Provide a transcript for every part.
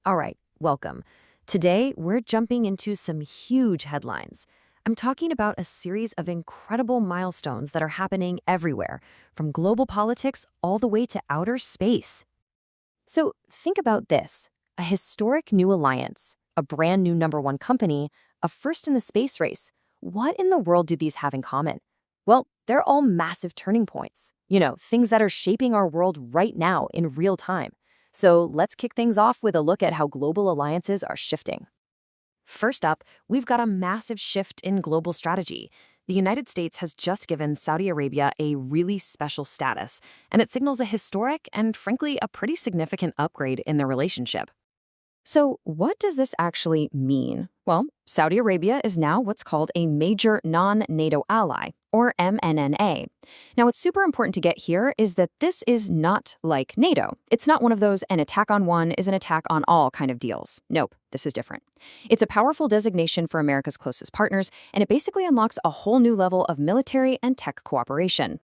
All right, welcome. Today, we're jumping into some huge headlines. I'm talking about a series of incredible milestones that are happening everywhere, from global politics all the way to outer space. So think about this, a historic new alliance, a brand new number one company, a first in the space race. What in the world do these have in common? Well, they're all massive turning points. Things that are shaping our world right now in real time. So let's kick things off with a look at how global alliances are shifting. First up, we've got a massive shift in global strategy. The United States has just given Saudi Arabia a really special status, and it signals a historic and, frankly, a pretty significant upgrade in their relationship. So what does this actually mean? Well, Saudi Arabia is now what's called a major non-NATO ally, or MNNA. Now, what's super important to get here is that this is not like NATO. It's not one of those an attack on one is an attack on all kind of deals. Nope, this is different. It's a powerful designation for America's closest partners, and it basically unlocks a whole new level of military and tech cooperation.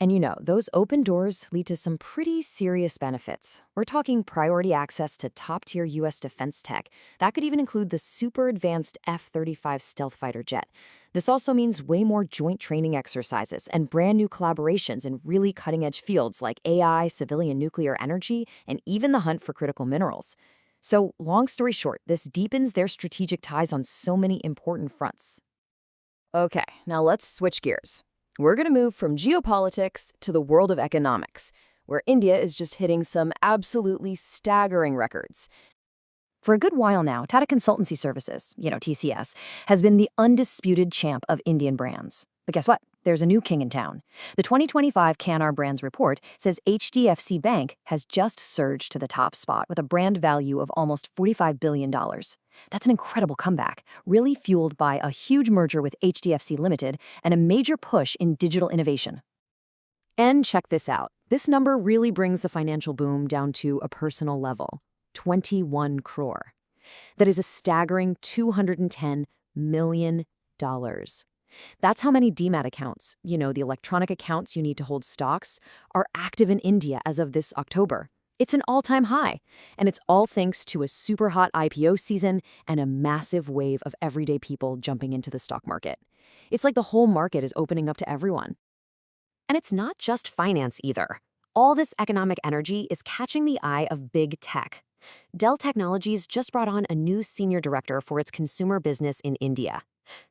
And those open doors lead to some pretty serious benefits. We're talking priority access to top-tier U.S. defense tech. That could even include the super advanced F-35 stealth fighter jet. This also means way more joint training exercises and brand new collaborations in really cutting-edge fields like AI, civilian nuclear energy, and even the hunt for critical minerals. So, long story short, this deepens their strategic ties on so many important fronts. Okay, now let's switch gears. We're going to move from geopolitics to the world of economics, where India is just hitting some absolutely staggering records. For a good while now, Tata Consultancy Services, TCS, has been the undisputed champ of Indian brands. But guess what? There's a new king in town. The 2025 Cannar Brands report says HDFC Bank has just surged to the top spot with a brand value of almost $45 billion. That's an incredible comeback, really fueled by a huge merger with HDFC Limited and a major push in digital innovation. And check this out. This number really brings the financial boom down to a personal level. 21 crore. That is a staggering $210 million. That's how many demat accounts, the electronic accounts you need to hold stocks, are active in India as of this October. It's an all-time high, and it's all thanks to a super hot IPO season and a massive wave of everyday people jumping into the stock market. It's like the whole market is opening up to everyone. And it's not just finance either. All this economic energy is catching the eye of big tech. Dell Technologies just brought on a new senior director for its consumer business in India.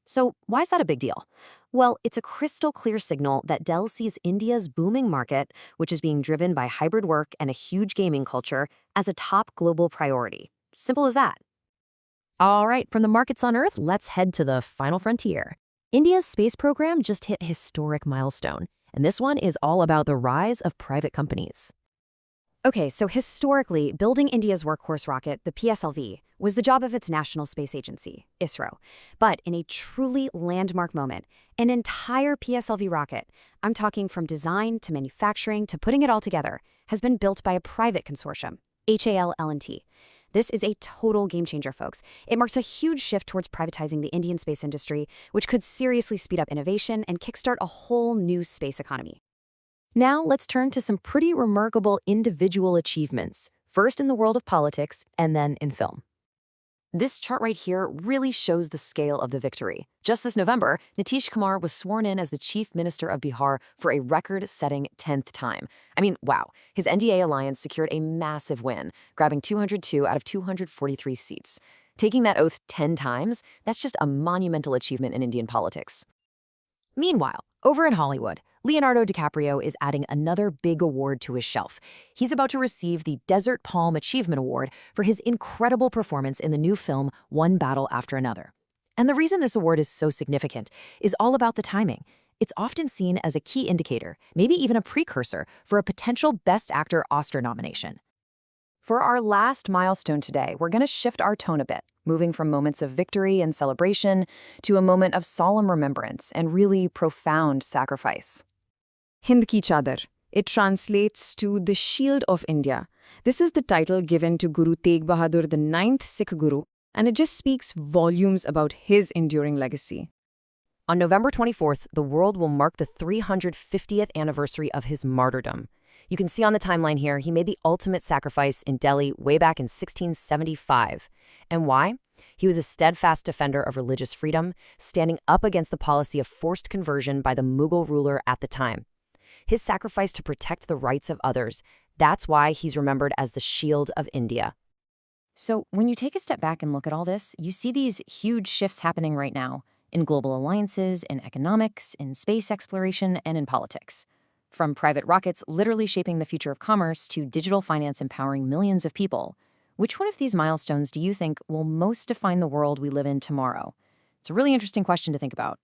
So why is that a big deal? Well, it's a crystal clear signal that Dell sees India's booming market, which is being driven by hybrid work and a huge gaming culture, as a top global priority. Simple as that. All right, from the markets on Earth, let's head to the final frontier. India's space program just hit a historic milestone, and this one is all about the rise of private companies. Okay, so historically, building India's workhorse rocket, the PSLV, was the job of its national space agency, ISRO. But in a truly landmark moment, an entire PSLV rocket, I'm talking from design to manufacturing to putting it all together, has been built by a private consortium, HAL-L&T. This is a total game changer, folks. It marks a huge shift towards privatizing the Indian space industry, which could seriously speed up innovation and kickstart a whole new space economy. Now let's turn to some pretty remarkable individual achievements, first in the world of politics and then in film. This chart right here really shows the scale of the victory. Just this November, Nitish Kumar was sworn in as the Chief Minister of Bihar for a record-setting 10th time. I mean, wow, his NDA alliance secured a massive win, grabbing 202 out of 243 seats. Taking that oath 10 times, that's just a monumental achievement in Indian politics. Meanwhile, over in Hollywood, Leonardo DiCaprio is adding another big award to his shelf. He's about to receive the Desert Palm Achievement Award for his incredible performance in the new film One Battle After Another. And the reason this award is so significant is all about the timing. It's often seen as a key indicator, maybe even a precursor, for a potential Best Actor Oscar nomination. For our last milestone today, we're going to shift our tone a bit, moving from moments of victory and celebration to a moment of solemn remembrance and really profound sacrifice. Hind Ki Chadar. It translates to the Shield of India. This is the title given to Guru Tegh Bahadur, the 9th Sikh Guru, and it just speaks volumes about his enduring legacy. On November 24th, the world will mark the 350th anniversary of his martyrdom. You can see on the timeline here, he made the ultimate sacrifice in Delhi way back in 1675. And why? He was a steadfast defender of religious freedom, standing up against the policy of forced conversion by the Mughal ruler at the time. His sacrifice to protect the rights of others, that's why he's remembered as the Shield of India. So when you take a step back and look at all this, you see these huge shifts happening right now in global alliances, in economics, in space exploration, and in politics. From private rockets literally shaping the future of commerce to digital finance empowering millions of people, which one of these milestones do you think will most define the world we live in tomorrow? It's a really interesting question to think about.